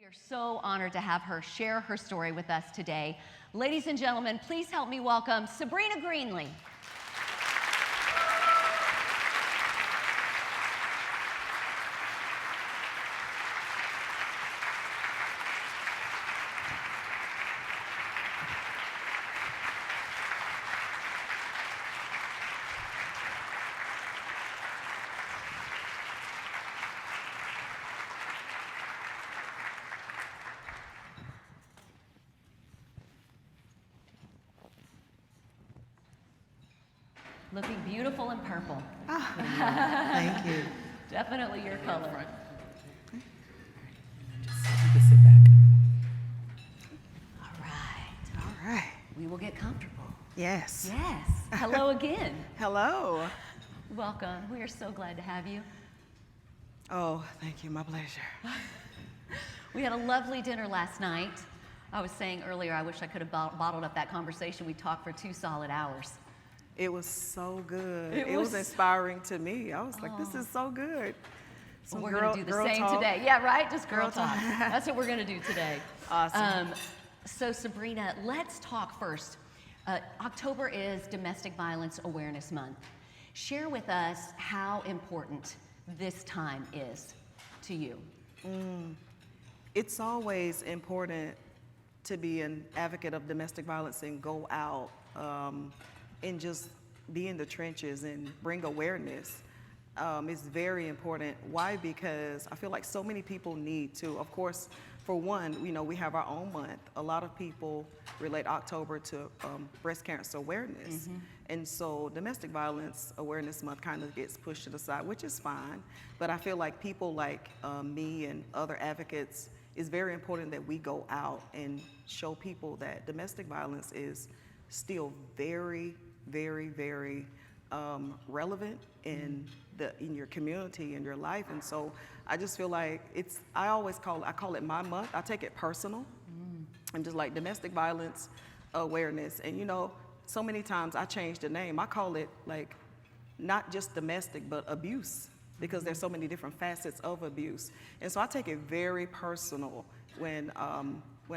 are so honored to have her share her story with us today. Ladies and gentlemen, please help me welcome Sabrina Greenlee. Looking beautiful in purple. Oh, thank you. Definitely your color. You can sit back. All right. All right. We will get comfortable. Yes. Yes. Hello again. Hello. Welcome. We are so glad to have you. Oh, thank you. My pleasure. We had a lovely dinner last night. I was saying earlier, I wish I could have bottled up that conversation. We talked for 2 solid hours. It was so good. It was inspiring to me. I was like, this is so good. Well, we're going to do the same today. Yeah, right? Just girl talk. That's what we're going to do today. Awesome. So Sabrina, let's talk first. October is Domestic Violence Awareness Month. Share with us how important this time is to you. It's always important to be an advocate of domestic violence and go out and just be in the trenches and bring awareness. It's very important. Why? Because I feel like so many people need to. Of course, for one, we have our own month. A lot of people relate October to breast cancer awareness. Mm-hmm. And so Domestic Violence Awareness Month kind of gets pushed to the side, which is fine. But I feel like people like me and other advocates, it's very important that we go out and show people that domestic violence is still very, very, very relevant in your community, in your life. And so I just feel like I call it my month. I take it personal. I'm just like domestic violence awareness. And so many times I change the name. I call it like not just domestic, but abuse, because there's so many different facets of abuse. And so I take it very personal when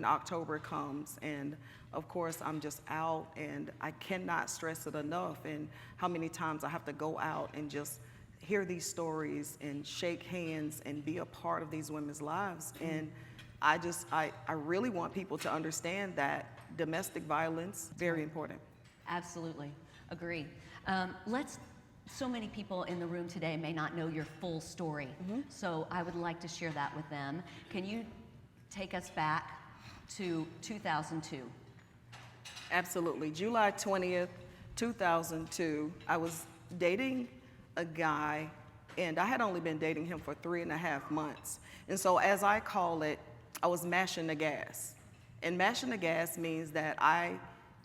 October comes. And of course, I'm just out, and I cannot stress it enough, and how many times I have to go out and just hear these stories and shake hands and be a part of these women's lives. And I really want people to understand that domestic violence, very important. Absolutely, agree. So many people in the room today may not know your full story, so I would like to share that with them. Can you take us back to 2002? Absolutely. July 20th, 2002, I was dating a guy, and I had only been dating him for 3.5 months. And so as I call it, I was mashing the gas. And mashing the gas means that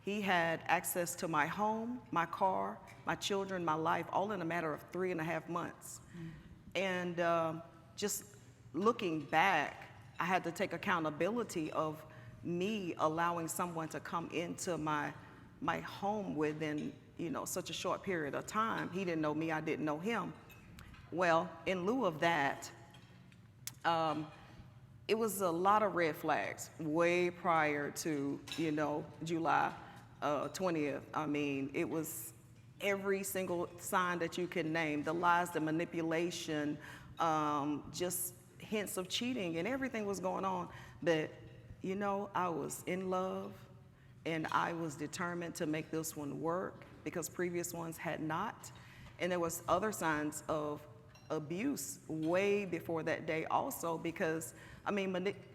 he had access to my home, my car, my children, my life, all in a matter of 3.5 months. And just looking back, I had to take accountability of me allowing someone to come into my home within such a short period of time. He didn't know me, I didn't know him. Well, in lieu of that, it was a lot of red flags way prior to July 20th. I mean, it was every single sign that you can name: the lies, the manipulation, just hints of cheating, and everything was going on. But I was in love, and I was determined to make this one work because previous ones had not. And there was other signs of abuse way before that day also, because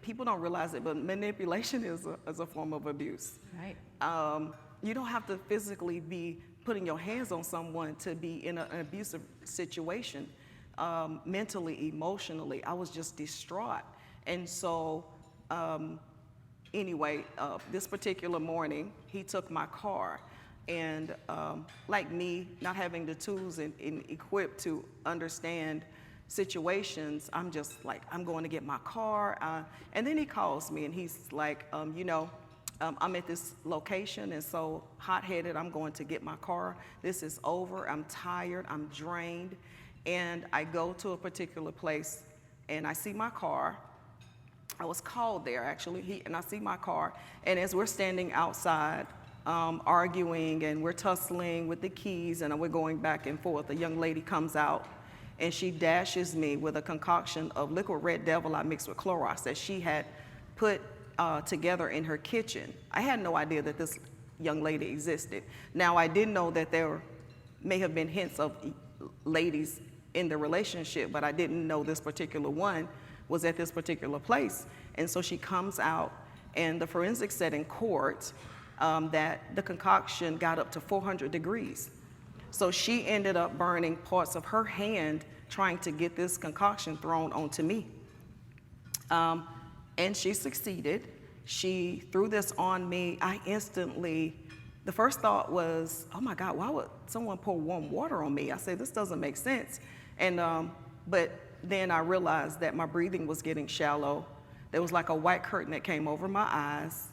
people don't realize it, but manipulation is a form of abuse. Right. You don't have to physically be putting your hands on someone to be in an abusive situation. Mentally, emotionally, I was just distraught. And so anyway, this particular morning, he took my car, and like me, not having the tools and equipped to understand situations, I'm just like, I'm going to get my car. And then he calls me, and he's like, I'm at this location, and so hot-headed, I'm going to get my car. This is over. I'm tired. I'm drained. And I go to a particular place, and I see my car, I was called there actually, and I see my car, and as we're standing outside arguing and we're tussling with the keys and we're going back and forth, a young lady comes out and she dashes me with a concoction of liquid red devil I mixed with Clorox that she had put together in her kitchen. I had no idea that this young lady existed. Now, I did know that there may have been hints of ladies in the relationship, but I didn't know this particular one was at this particular place. And so she comes out, and the forensics said in court that the concoction got up to 400 degrees. So she ended up burning parts of her hand trying to get this concoction thrown onto me. And she succeeded. She threw this on me. I instantly, the first thought was, oh my God, why would someone pour warm water on me? I said, this doesn't make sense. And, but then I realized that my breathing was getting shallow. There was like a white curtain that came over my eyes,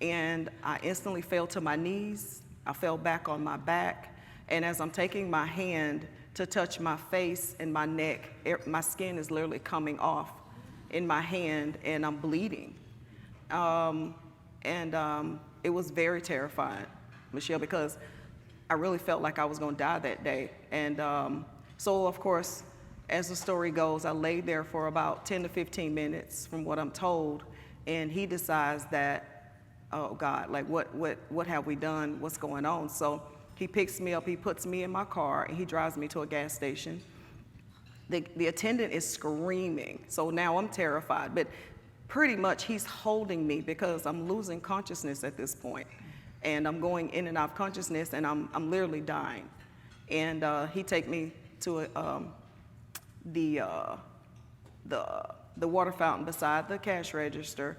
and I instantly fell to my knees. I fell back on my back, and as I'm taking my hand to touch my face and my neck, my skin is literally coming off in my hand, and I'm bleeding. It was very terrifying, Michelle, because I really felt like I was gonna die that day. And so of course, as the story goes, I laid there for about 10 to 15 minutes from what I'm told, and he decides that, oh God, like what have we done? What's going on? So he picks me up, he puts me in my car, and he drives me to a gas station. The attendant is screaming, so now I'm terrified, but pretty much he's holding me because I'm losing consciousness at this point, and I'm going in and out of consciousness, and I'm literally dying. And he take me to the water fountain beside the cash register,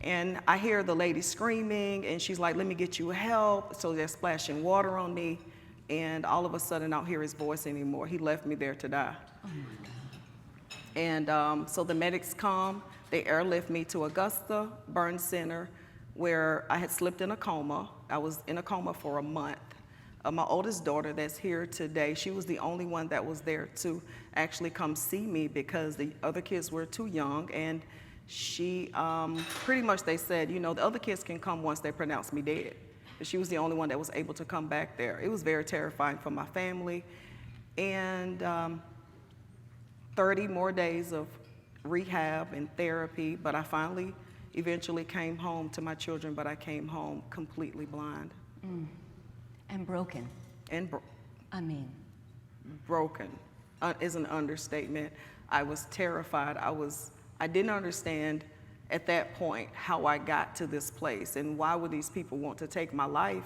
and I hear the lady screaming, and she's like, let me get you help. So they're splashing water on me, and all of a sudden I don't hear his voice anymore. He left me there to die. Oh my God. And so the medics come, they airlift me to Augusta Burn Center, where I had slipped in a coma. I was in a coma for a month. My oldest daughter that's here today, she was the only one that was there to actually come see me because the other kids were too young, and she, pretty much they said, you know, the other kids can come once they pronounce me dead. But she was the only one that was able to come back there. It was very terrifying for my family. And 30 more days of rehab and therapy, but I finally eventually came home to my children, but I came home completely blind. And broken. And broken is an understatement. I was terrified. I didn't understand at that point how I got to this place and why would these people want to take my life.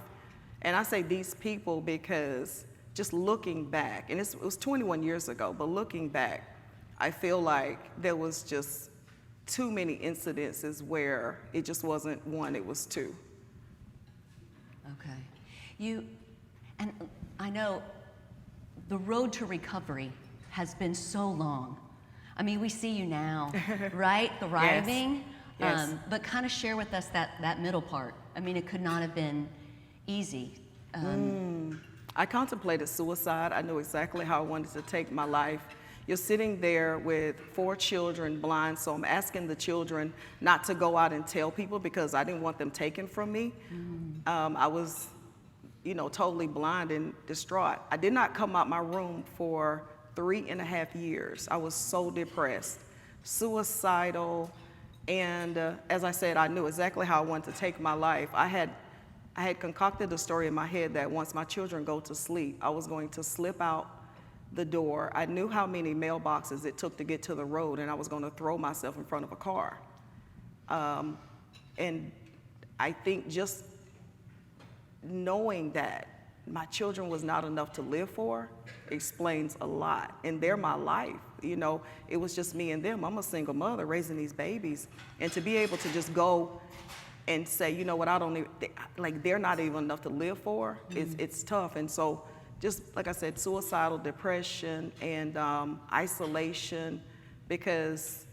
And I say these people because just looking back, and it was 21 years ago, but looking back, I feel like there was just too many incidences where it just wasn't one, it was two. Okay. And I know the road to recovery has been so long. I mean, we see you now, right? Thriving. Yes. But kind of share with us that middle part. I mean, it could not have been easy. I contemplated suicide. I knew exactly how I wanted to take my life. You're sitting there with 4 children blind, so I'm asking the children not to go out and tell people because I didn't want them taken from me. I was, you know, totally blind and distraught. I did not come out my room for 3.5 years. I was so depressed, suicidal, and as I said, I knew exactly how I wanted to take my life. I had concocted a story in my head that once my children go to sleep, I was going to slip out the door. I knew how many mailboxes it took to get to the road, and I was going to throw myself in front of a car. And I think just knowing that my children was not enough to live for explains a lot. And they're my life. You know, it was just me and them. I'm a single mother raising these babies. And to be able to just go and say, you know what, I don't even, like they're not even enough to live for, it's tough. And so just like I said, suicidal depression and isolation, because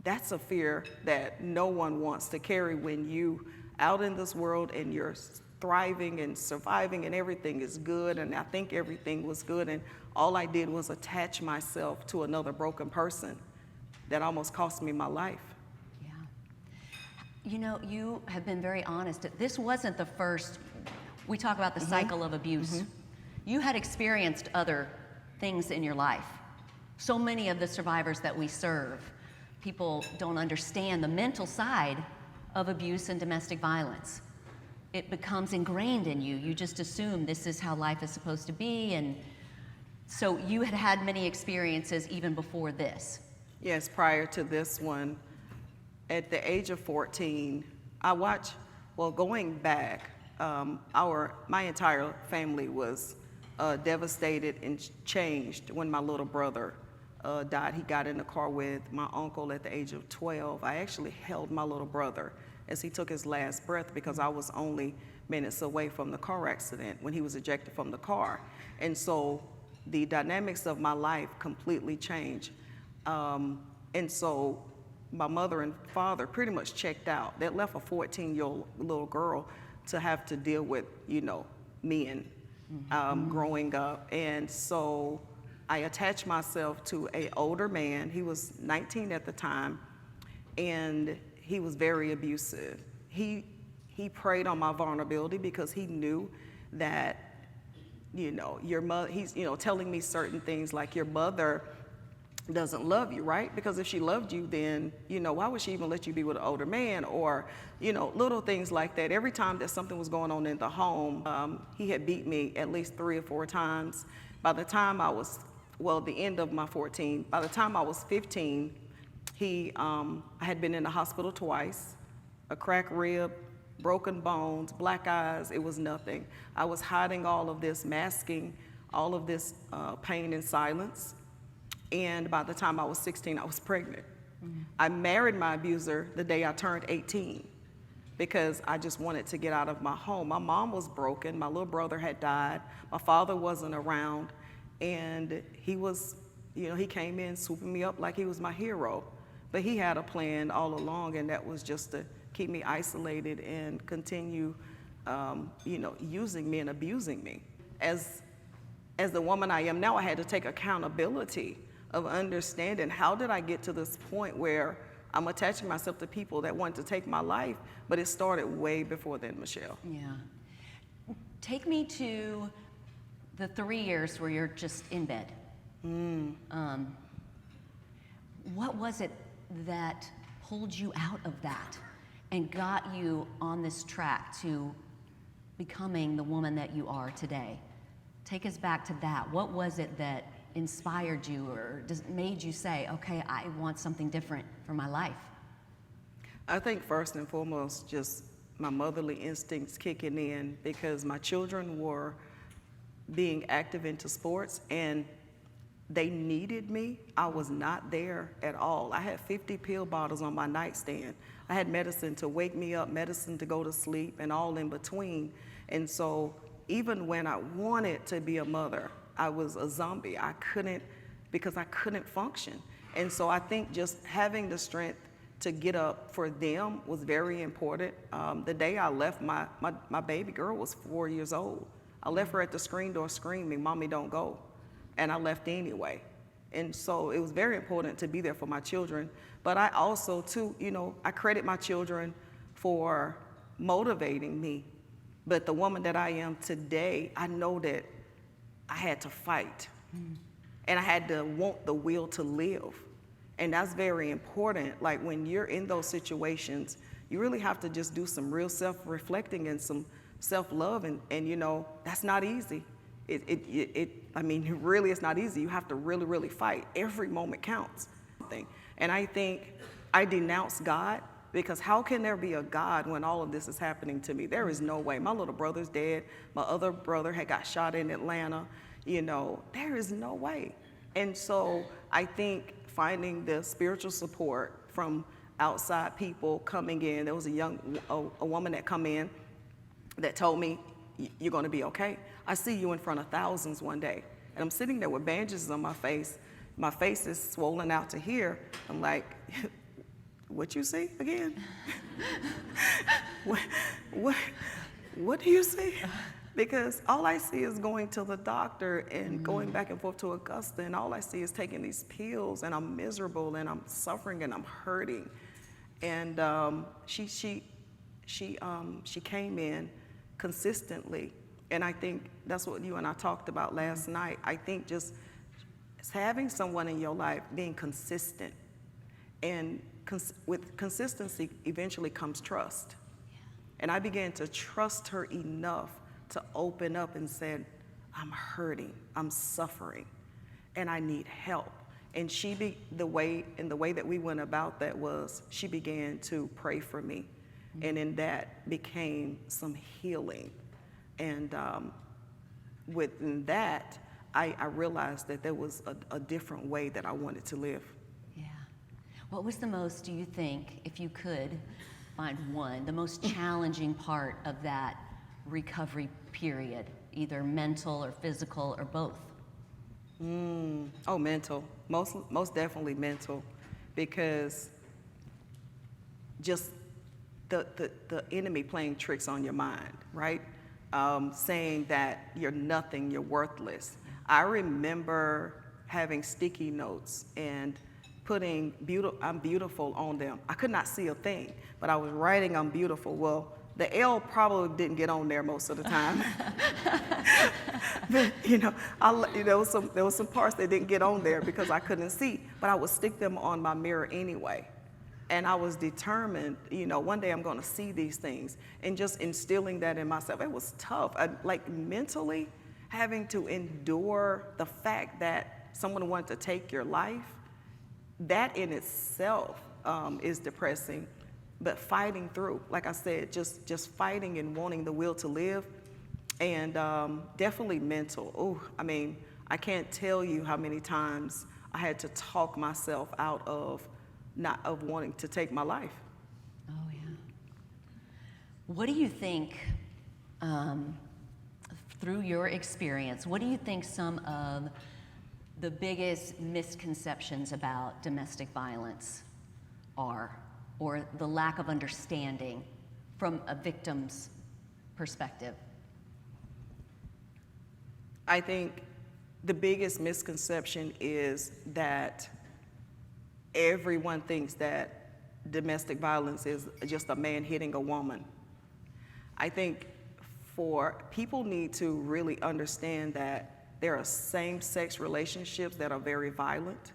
that's a fear that no one wants to carry when you out in this world and you're thriving and surviving and everything is good, and I think everything was good, and all I did was attach myself to another broken person that almost cost me my life. You know, you have been very honest. This wasn't the first, we talk about the cycle of abuse. You had experienced other things in your life. So many of the survivors that we serve, people don't understand the mental side of abuse and domestic violence. It becomes ingrained in you. You just assume this is how life is supposed to be. And so you had had many experiences even before this. Yes, prior to this one, at the age of 14, going back, my entire family was devastated and changed when my little brother died. He got in the car with my uncle at the age of 12. I actually held my little brother as he took his last breath because I was only minutes away from the car accident when he was ejected from the car. And so the dynamics of my life completely changed. And so my mother and father pretty much checked out. That left a 14-year-old little girl to have to deal with, me and growing up. And so I attached myself to an older man. He was 19 at the time, and he was very abusive. He preyed on my vulnerability because he knew that, your mother, he's, telling me certain things like your mother doesn't love you, right? Because if she loved you, then, why would she even let you be with an older man? Or, little things like that. Every time that something was going on in the home, he had beat me at least 3 or 4 times. By the time I was, the end of my 14, by the time I was 15, I had been in the hospital twice, a cracked rib, broken bones, black eyes. It was nothing. I was hiding all of this, masking all of this pain in silence. And by the time I was 16, I was pregnant. I married my abuser the day I turned 18 because I just wanted to get out of my home. My mom was broken. My little brother had died. My father wasn't around. And he was, he came in swooping me up like he was my hero. But he had a plan all along, and that was just to keep me isolated and continue, using me and abusing me. As the woman I am now, I had to take accountability of understanding how did I get to this point where I'm attaching myself to people that want to take my life, but it started way before then, Michelle. Yeah. Take me to the 3 years where you're just in bed. What was it that pulled you out of that and got you on this track to becoming the woman that you are today? Take us back to that. What was it that inspired you or just made you say, okay, I want something different for my life? I think first and foremost, just my motherly instincts kicking in because my children were being active into sports and they needed me. I was not there at all. I had 50 pill bottles on my nightstand. I had medicine to wake me up, medicine to go to sleep, and all in between. And so even when I wanted to be a mother, I was a zombie. I couldn't, because I couldn't function. And so I think just having the strength to get up for them was very important. The day I left, my baby girl was 4 years old. I left her at the screen door screaming, "Mommy, don't go." And I left anyway. And so it was very important to be there for my children. But I also, too, I credit my children for motivating me. But the woman that I am today, I know that I had to fight. And I had to want the will to live. And that's very important. Like when you're in those situations, you really have to just do some real self-reflecting and some self-love. And that's not easy. Really, it's not easy. You have to really, really fight. Every moment counts. And I think I denounce God because how can there be a God when all of this is happening to me? There is no way. My little brother's dead. My other brother had got shot in Atlanta. There is no way. And so I think finding the spiritual support from outside people coming in. There was a woman that come in that told me, "You're going to be okay. I see you in front of thousands one day." And I'm sitting there with bandages on my face. My face is swollen out to here. I'm like, "What you see again?" What do you see? Because all I see is going to the doctor and going back and forth to Augusta, and all I see is taking these pills, and I'm miserable, and I'm suffering, and I'm hurting. And she came in consistently. And I think that's what you and I talked about last night. I think just having someone in your life being consistent, and with consistency eventually comes trust. And I began to trust her enough to open up and said, I'm hurting, I'm suffering, and I need help. And the way that we went about that was she began to pray for me. And in that became some healing. And within that, I realized that there was a different way that I wanted to live. Yeah. What was the most, do you think, if you could find one, the most challenging part of that recovery period, either mental or physical or both? Oh, mental. Most definitely mental, because just the enemy playing tricks on your mind, right? Saying that you're nothing, you're worthless. I remember having sticky notes and putting I'm beautiful on them. I could not see a thing, but I was writing I'm beautiful. Well, the L probably didn't get on there most of the time. But, there was some parts that didn't get on there because I couldn't see, but I would stick them on my mirror anyway. And I was determined, one day I'm going to see these things, and just instilling that in myself. It was tough, like mentally having to endure the fact that someone wanted to take your life. That in itself is depressing, but fighting through, like I said, just fighting and wanting the will to live, and definitely mental. Oh, I can't tell you how many times I had to talk myself out of wanting to take my life. Oh, yeah. What do you think, through your experience, what do you think some of the biggest misconceptions about domestic violence are, or the lack of understanding from a victim's perspective? I think the biggest misconception is that everyone thinks that domestic violence is just a man hitting a woman. I think people need to really understand that there are same-sex relationships that are very violent.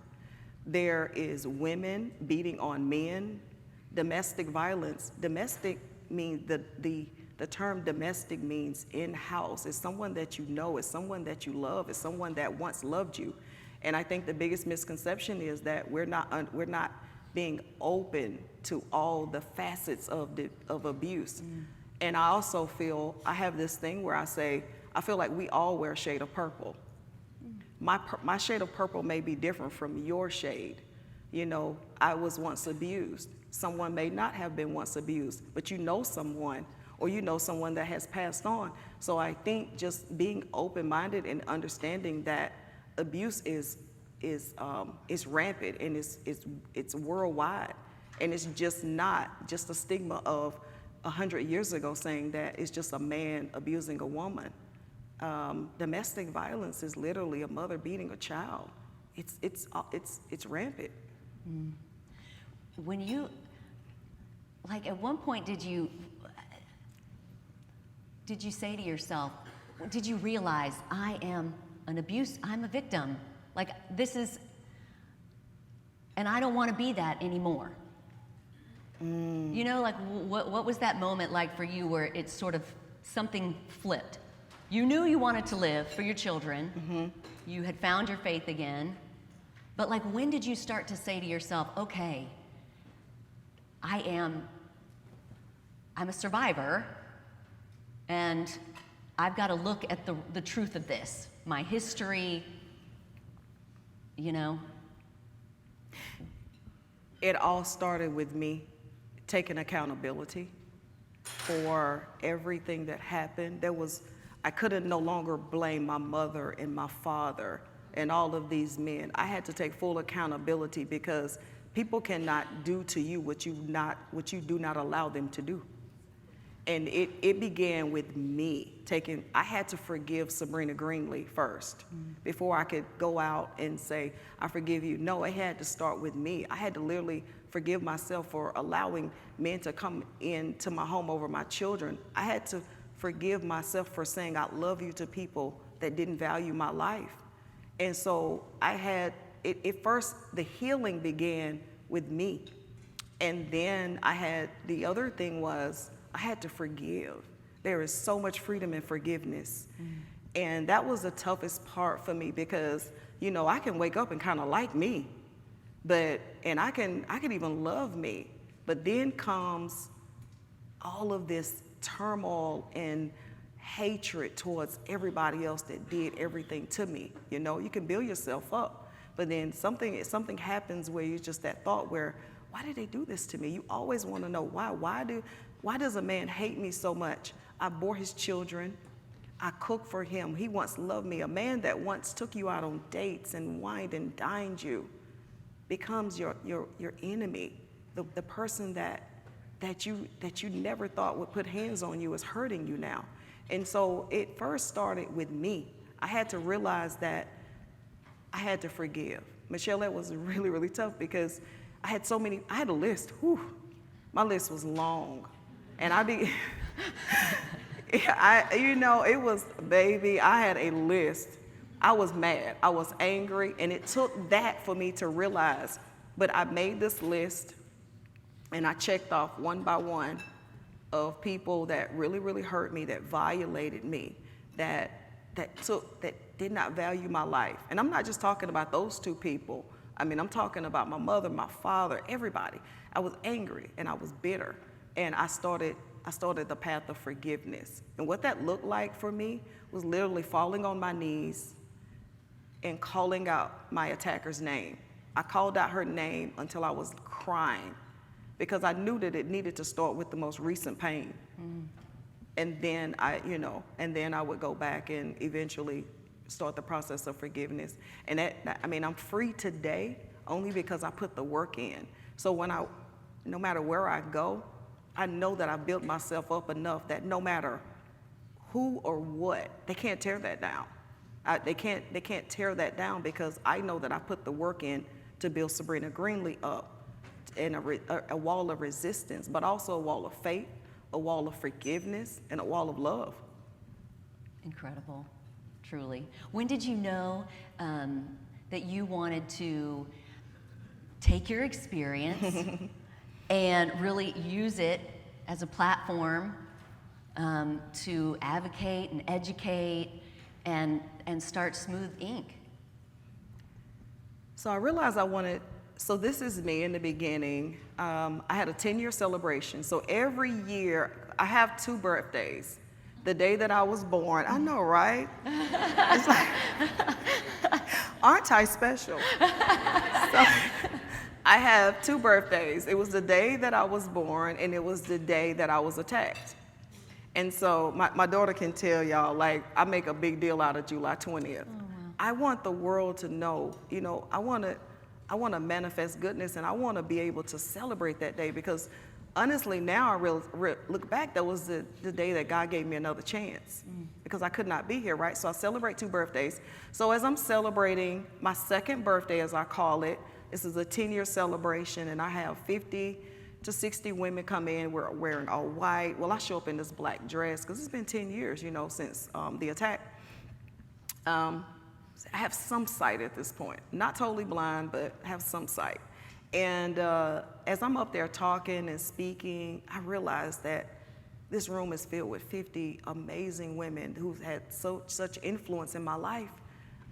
There is women beating on men. Domestic violence, domestic means the term domestic means in-house. It's someone that you know, it's someone that you love, it's someone that once loved you. And I think the biggest misconception is that we're not being open to all the facets of abuse. And I also feel, I have this thing where I feel like we all wear a shade of purple. My shade of purple may be different from your shade. I was once abused. Someone may not have been once abused, but you know someone, or you know someone that has passed on. So I think just being open-minded and understanding that abuse is rampant, and it's worldwide, and it's just not just a stigma of 100 years ago saying that it's just a man abusing a woman. Domestic violence is literally a mother beating a child. It's rampant. When you, at one point, did you say to yourself, did you realize I'm a victim? This is, and I don't want to be that anymore. What was that moment like for you where it's sort of something flipped? You knew you wanted to live for your children. Mm-hmm. You had found your faith again. But when did you start to say to yourself, okay, I'm a survivor, and I've got to look at the truth of this, my history, It all started with me taking accountability for everything that happened. I couldn't no longer blame my mother and my father and all of these men. I had to take full accountability, because people cannot do to you what you do not allow them to do. And it began with me I had to forgive Sabrina Greenlee first before I could go out and say, I forgive you. No, it had to start with me. I had to literally forgive myself for allowing men to come into my home over my children. I had to forgive myself for saying I love you to people that didn't value my life. And so I had, it first, the healing began with me. And then the other thing was, I had to forgive. There is so much freedom in forgiveness. And that was the toughest part for me because, you know, I can wake up and kind of like me, and I can even love me. But then comes all of this turmoil and hatred towards everybody else that did everything to me. You know, you can build yourself up, but then something happens where you just that thought where, why did they do this to me? You always want to know why. Why does a man hate me so much? I bore his children. I cooked for him. He once loved me. A man that once took you out on dates and wined and dined you becomes your enemy. The person that you never thought would put hands on you is hurting you now. And so it first started with me. I had to realize that I had to forgive. Michelle, that was really, really tough because I had a list. Whew, my list was long. And it was, baby, I had a list. I was mad, I was angry, and it took that for me to realize, but I made this list and I checked off one by one of people that really, really hurt me, that violated me, that did not value my life. And I'm not just talking about those two people. I mean, I'm talking about my mother, my father, everybody. I was angry and I was bitter. And I started the path of forgiveness. And what that looked like for me was literally falling on my knees and calling out my attacker's name. I called out her name until I was crying because I knew that it needed to start with the most recent pain. And then I would go back and eventually start the process of forgiveness. And I'm free today only because I put the work in. So no matter where I go, I know that I built myself up enough that no matter who or what, they can't tear that down. They can't tear that down because I know that I put the work in to build Sabrina Greenlee up in a wall of resistance, but also a wall of faith, a wall of forgiveness, and a wall of love. Incredible, truly. When did you know that you wanted to take your experience and really use it as a platform to advocate and educate and start Smooth Inc.? So I realized so this is me in the beginning. I had a 10-year celebration. So every year, I have 2 birthdays. The day that I was born, I know, right? It's like, aren't I special? So, I have 2 birthdays. It was the day that I was born, and it was the day that I was attacked. And so my daughter can tell y'all, like, I make a big deal out of July 20th. Oh, wow. I want the world to know, you know, I want to manifest goodness, and I want to be able to celebrate that day because honestly, now I look back, that was the day that God gave me another chance because I could not be here, right? So I celebrate 2 birthdays. So as I'm celebrating my 2nd birthday, as I call it, this is a 10-year celebration, and I have 50 to 60 women come in. We're wearing all white. Well, I show up in this black dress because it's been 10 years, you know, since the attack. I have some sight at this point. Not totally blind, but have some sight. And as I'm up there talking and speaking, I realized that this room is filled with 50 amazing women who've had such influence in my life.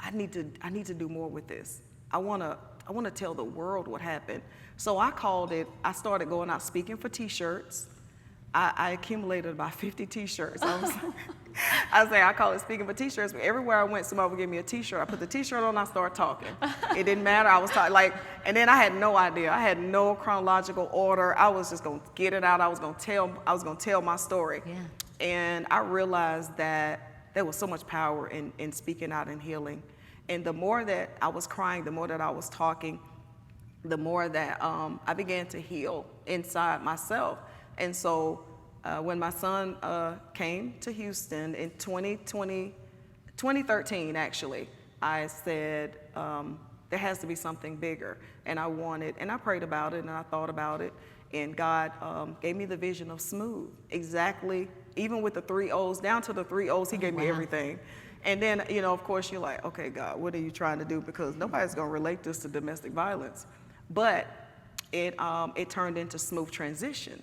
I need to do more with this. I want to tell the world what happened. So I started going out speaking for T-shirts. I accumulated about 50 T-shirts. I call it speaking for T-shirts, but everywhere I went, somebody would give me a T-shirt. I put the T-shirt on, I started talking. It didn't matter, I was talking, and then I had no idea. I had no chronological order. I was just gonna get it out. I was gonna tell my story. Yeah. And I realized that there was so much power in speaking out and healing. And the more that I was crying, the more that I was talking, the more that I began to heal inside myself. And so when my son came to Houston in 2013, actually, I said, There has to be something bigger. And I prayed about it and I thought about it. And God gave me the vision of Smooth. Exactly, even with the 3 O's, down to the 3 O's, he gave me everything. And then, of course, you're like, okay, God, what are you trying to do? Because nobody's going to relate this to domestic violence. But it turned into Smooth Transition.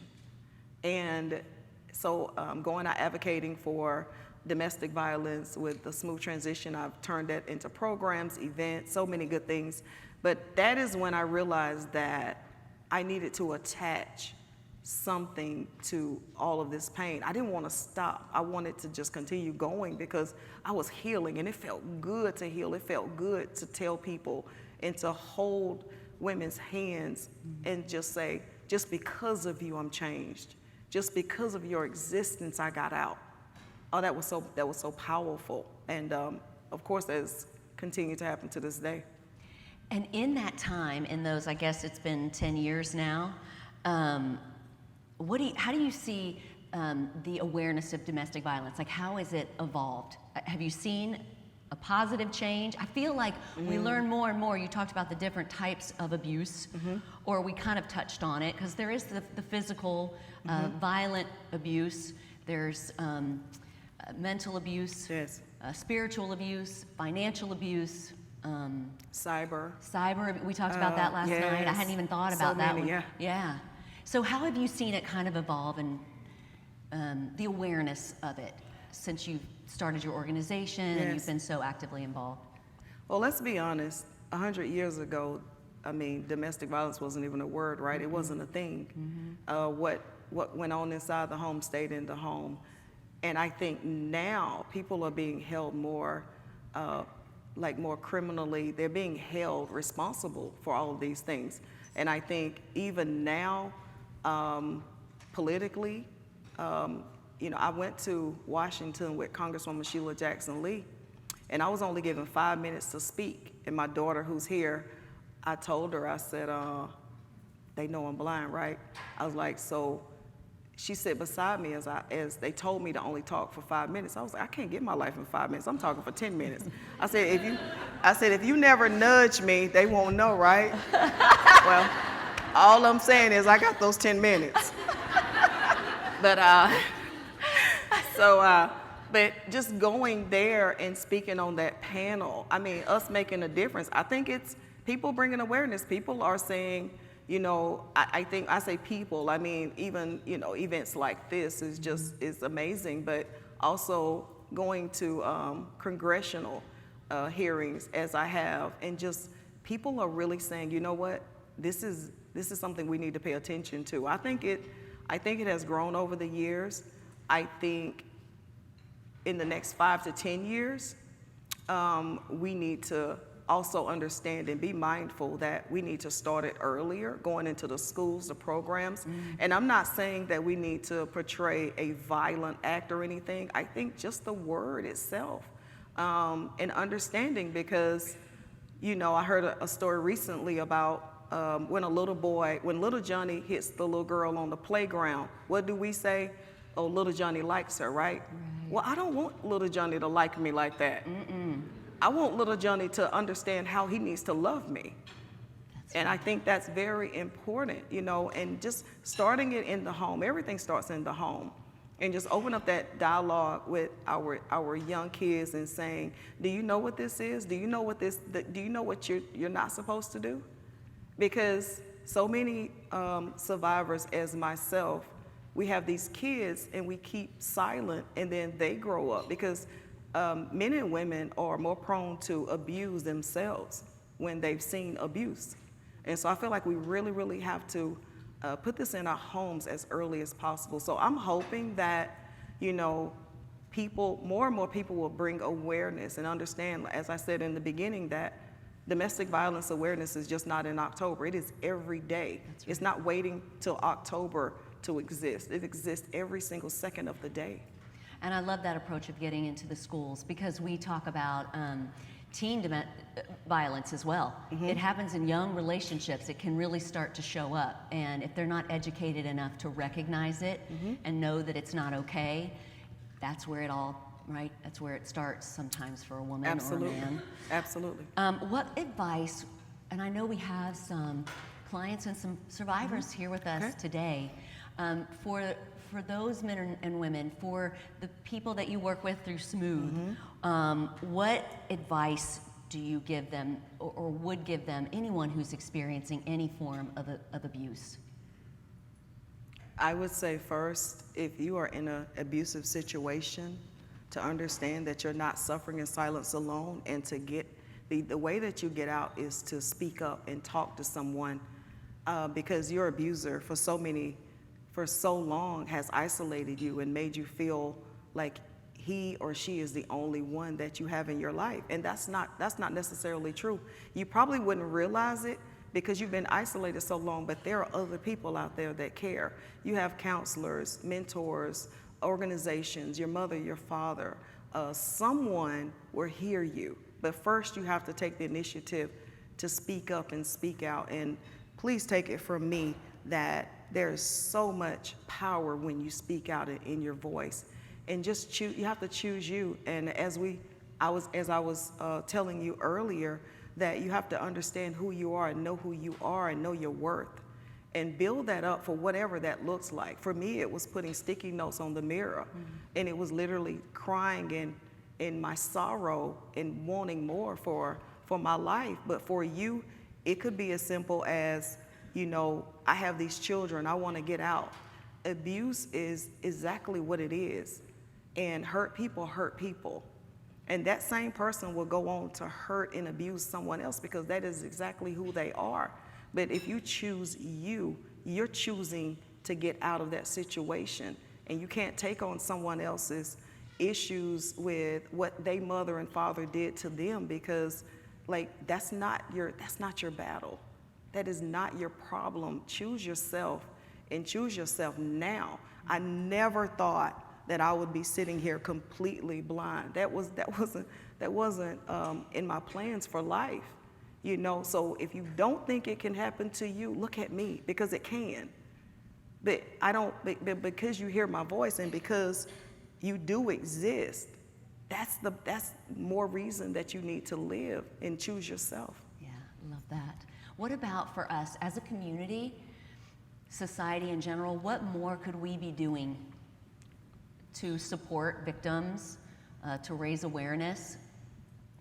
And so going out advocating for domestic violence with the Smooth Transition, I've turned that into programs, events, so many good things. But that is when I realized that I needed to attach something to all of this pain. I didn't want to stop. I wanted to just continue going because I was healing and it felt good to heal. It felt good to tell people and to hold women's hands and just say, just because of you, I'm changed. Just because of your existence, I got out. Oh, that was so powerful. And of course, that's continued to happen to this day. And in that time, in those, I guess it's been 10 years now, how do you see the awareness of domestic violence? Like, how has it evolved? Have you seen a positive change? I feel like we learn more and more. You talked about the different types of abuse, or we kind of touched on it, because there is the physical, violent abuse. There's mental abuse, yes. Spiritual abuse, financial abuse, Cyber. We talked about that last night. I hadn't even thought about that one. Yeah. So how have you seen it kind of evolve and the awareness of it since you've started your organization and you've been so actively involved? Well, let's be honest. 100 years ago, I mean, domestic violence wasn't even a word, right? It wasn't a thing. What went on inside the home stayed in the home. And I think now people are being held more more criminally. They're being held responsible for all of these things. And I think even now, politically, I went to Washington with Congresswoman Sheila Jackson Lee, and I was only given 5 minutes to speak. And my daughter, who's here, I told her, I said, they know I'm blind, right? I was like, so she sat beside me as they told me to only talk for 5 minutes. I was like, I can't get my life in 5 minutes. I'm talking for 10 minutes. I said, if you never nudge me, they won't know, right? Well, all I'm saying is I got those 10 minutes. But but just going there and speaking on that panel, I mean, us making a difference. I think it's people bringing awareness. People are saying, I think I say people, I mean, even, events like this is amazing, but also going to congressional hearings as I have, and just people are really saying, you know what, this is something we need to pay attention to. I think it has grown over the years. I think in the next 5 to 10 years, we need to also understand and be mindful that we need to start it earlier, going into the schools, the programs. And I'm not saying that we need to portray a violent act or anything. I think just the word itself and understanding, because, I heard a story recently about when little Johnny hits the little girl on the playground. What do we say? Oh, little Johnny likes her, right? Well, I don't want little Johnny to like me like that. I want little Johnny to understand how he needs to love me. And I think that's very important, and just starting it in the home. Everything starts in the home. And just open up that dialogue with our young kids and saying, do you know what this is? Do you know what you're not supposed to do? Because so many survivors as myself, we have these kids and we keep silent, and then they grow up, because men and women are more prone to abuse themselves when they've seen abuse. And so I feel like we really, really have to put this in our homes as early as possible. So I'm hoping that, more and more people will bring awareness and understand, as I said in the beginning, that domestic violence awareness is just not in October. It is every day. Right. It's not waiting till October to exist. It exists every single second of the day. And I love that approach of getting into the schools, because we talk about teen violence as well. It happens in young relationships. It can really start to show up. And if they're not educated enough to recognize it and know that it's not okay, that's where it all right? That's where it starts sometimes for a woman Absolutely. or a man. Absolutely. What advice, and I know we have some clients and some survivors here with us Okay. today, for those men and women, for the people that you work with through Smooth, what advice do you give them or would give them, anyone who's experiencing any form of abuse? I would say first, if you are in an abusive situation, to understand that you're not suffering in silence alone, and to get the way that you get out is to speak up and talk to someone, because your abuser for so long has isolated you and made you feel like he or she is the only one that you have in your life, and that's not necessarily true. You probably wouldn't realize it because you've been isolated so long, but there are other people out there that care. You have counselors, mentors, organizations, your mother, your father. Someone will hear you, but first you have to take the initiative to speak up and speak out. And please take it from me that there is so much power when you speak out in your voice, and just choose. You have to choose you. And as I was telling you earlier, that you have to understand who you are and know who you are and know your worth, and build that up for whatever that looks like. For me, it was putting sticky notes on the mirror, and it was literally crying in my sorrow and wanting more for my life. But for you, it could be as simple as, I have these children, I want to get out. Abuse is exactly what it is, and hurt people. And that same person will go on to hurt and abuse someone else, because that is exactly who they are. But if you choose you're choosing to get out of that situation, and you can't take on someone else's issues with what their mother and father did to them, because that's not your battle. That is not your problem. Choose yourself, and choose yourself now. I never thought that I would be sitting here completely blind. That wasn't in my plans for life, So if you don't think it can happen to you, look at me, because it can. But because you hear my voice and because you do exist, that's more reason that you need to live and choose yourself. Yeah, love that. What about for us as a community, society in general? What more could we be doing to support victims, to raise awareness?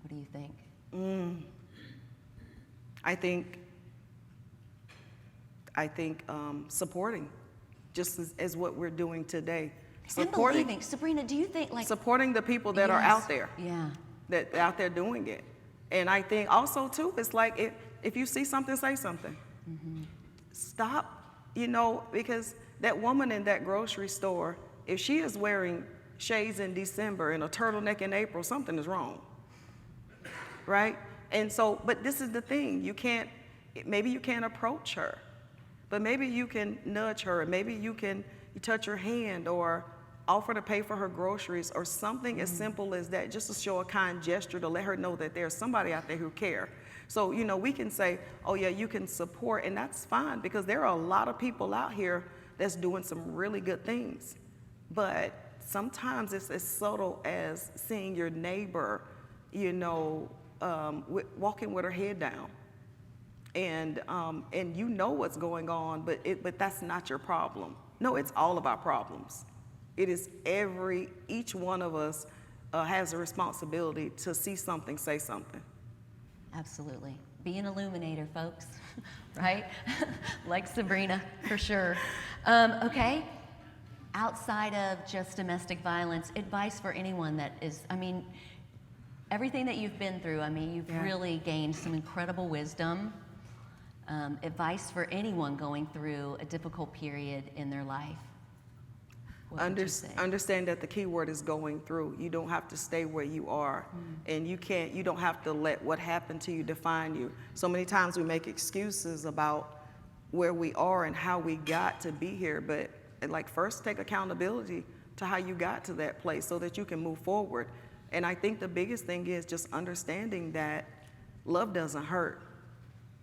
What do you think? I think supporting, just as what we're doing today. And believing. Sabrina, do you think supporting the people that are out there? Yeah. That out there doing it. And I think also too, it's like if you see something, say something. Stop, because that woman in that grocery store, if she is wearing shades in December and a turtleneck in April, something is wrong, right? And so, but this is the thing, maybe you can't approach her, but maybe you can nudge her, and maybe you touch her hand or offer to pay for her groceries, or something as simple as that, just to show a kind gesture to let her know that there's somebody out there who cares. So, we can say, oh yeah, you can support, and that's fine, because there are a lot of people out here that's doing some really good things. But sometimes it's as subtle as seeing your neighbor, walking with her head down, and what's going on, but that's not your problem. No, it's all of our problems. It is each one of us has a responsibility to see something, say something. Absolutely. Be an illuminator, folks, right? Like Sabrina, for sure. Okay. Outside of just domestic violence, advice for anyone that is, everything that you've been through, you've really gained some incredible wisdom. Advice for anyone going through a difficult period in their life. What would you say? Understand that the key word is going through. You don't have to stay where you are, and you don't have to let what happened to you define you. So many times we make excuses about where we are and how we got to be here, but first take accountability to how you got to that place so that you can move forward. And I think the biggest thing is just understanding that love doesn't hurt,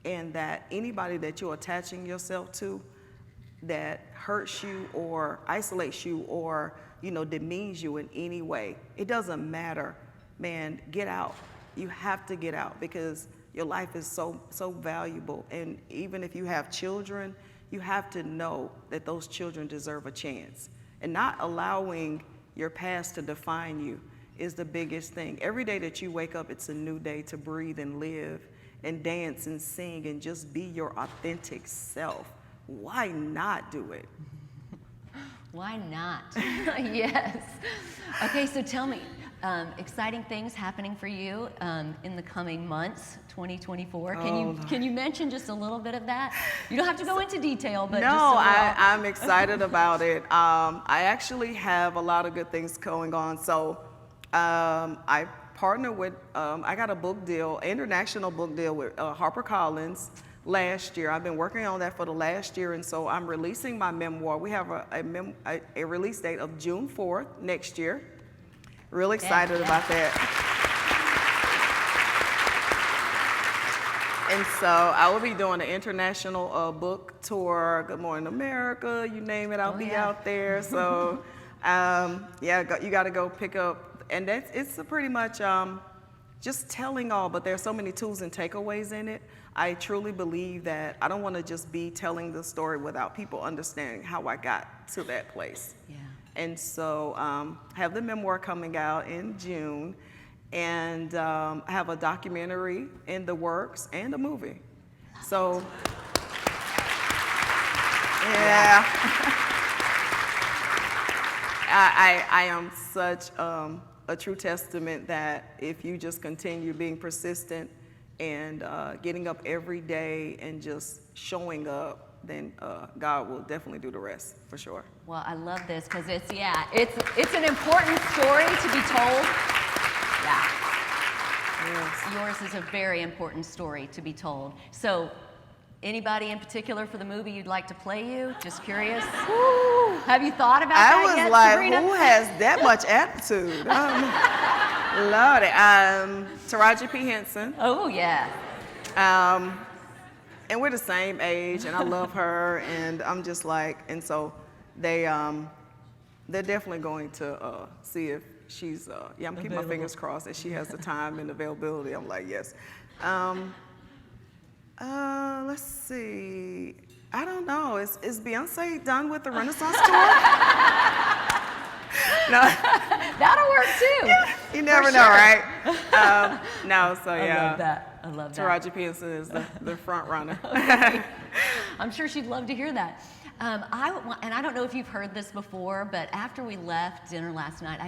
and that anybody that you're attaching yourself to, that hurts you or isolates you or, demeans you in any way. It doesn't matter, man, get out. You have to get out because your life is so valuable. And even if you have children, you have to know that those children deserve a chance. And not allowing your past to define you is the biggest thing. Every day that you wake up, it's a new day to breathe and live and dance and sing and just be your authentic self. Why not do it? Why not? Yes. Okay, so tell me, exciting things happening for you in the coming months, 2024. Can you mention just a little bit of that? You don't have to go into detail, but I'm excited about it. I actually have a lot of good things going on. So I partnered with, I got a book deal, international book deal with HarperCollins last year. I've been working on that for the last year, and so I'm releasing my memoir. We have a release date of June 4th next year. Really excited about that. And so I will be doing an international book tour. Good Morning America, you name it, I'll be out there. So you got to go pick up, and it's pretty much just telling all, but there's so many tools and takeaways in it. I truly believe that I don't want to just be telling the story without people understanding how I got to that place. Yeah. And so I have the memoir coming out in June, and I have a documentary in the works and a movie. So, yeah. I am such a true testament that if you just continue being persistent and getting up every day and just showing up, then God will definitely do the rest, for sure. Well, I love this because it's an important story to be told. Yeah. Yes. Yours is a very important story to be told. So, anybody in particular for the movie you'd like to play you? Just curious. Woo. Have you thought about that yet, Sabrina? I was like, who has that much attitude? Lord it. Taraji P. Henson. Oh, yeah. And we're the same age, and I love her, and I'm just like, and so they're definitely going to see if she's, I'm keeping my fingers crossed that she has the time and availability. I'm like, yes. Let's see. I don't know. Is Beyonce done with the Renaissance tour? No. That'll work too. Yeah, you never know, right? No, so yeah. I love that. Taraji P. Henson is the front runner. Okay. I'm sure she'd love to hear that. And I don't know if you've heard this before, but after we left dinner last night,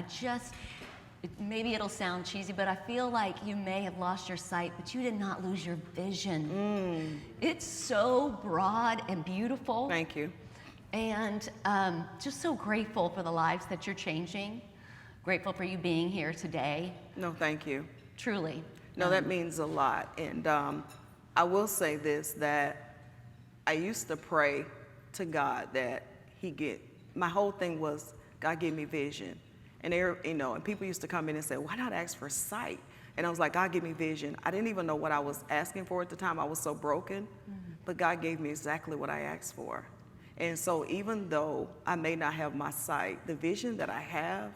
maybe it'll sound cheesy, but I feel like you may have lost your sight, but you did not lose your vision. It's so broad and beautiful. Thank you. And just so grateful for the lives that you're changing. Grateful for you being here today. No, thank you. Truly. No, that means a lot. And I will say this, that I used to pray to God that my whole thing was, God gave me vision. And and people used to come in and say, why not ask for sight? And I was like, God, give me vision. I didn't even know what I was asking for at the time. I was so broken. But God gave me exactly what I asked for. And so even though I may not have my sight, the vision that I have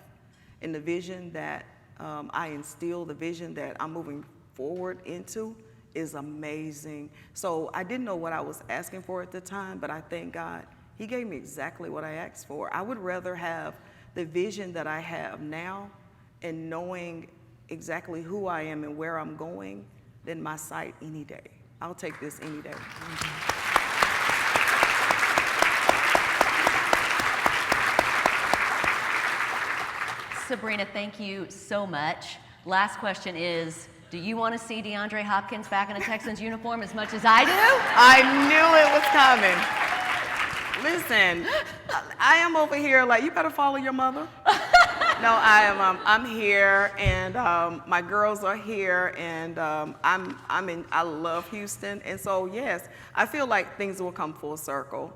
and the vision that I instill, the vision that I'm moving forward into is amazing. So I didn't know what I was asking for at the time, but I thank God He gave me exactly what I asked for. I would rather have the vision that I have now and knowing exactly who I am and where I'm going than my sight any day. I'll take this any day. Sabrina, thank you so much. Last question is, do you want to see DeAndre Hopkins back in a Texans uniform as much as I do? I knew it was coming. Listen, I am over here like, you better follow your mother. No, I'm here, and my girls are here, and I love Houston, and so yes, I feel like things will come full circle.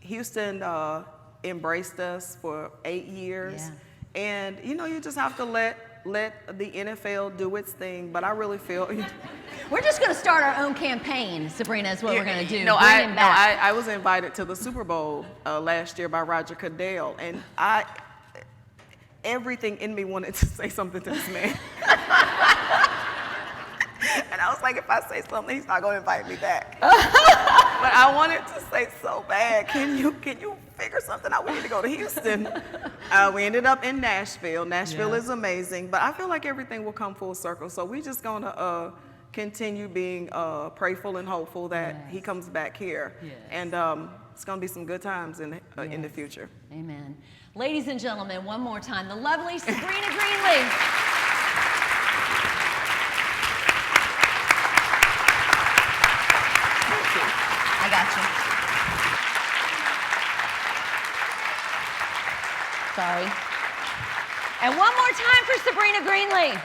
Houston embraced us for 8 years, and you just have to let let the NFL do its thing. But I really feel. We're just going to start our own campaign, Sabrina, is what we're going to do. No, Bring him back. I was invited to the Super Bowl last year by Roger Goodell, and everything in me wanted to say something to this man. And I was like, if I say something, he's not going to invite me back. But I wanted to say so bad, can you figure something out? We need to go to Houston. We ended up in Nashville. Nashville is amazing, but I feel like everything will come full circle. So we're just going to continue being prayerful and hopeful that he comes back here. Yes. And it's going to be some good times in the future. Amen. Ladies and gentlemen, one more time, the lovely Sabrina Greenlee. I got you. Sorry. And one more time for Sabrina Greenlee.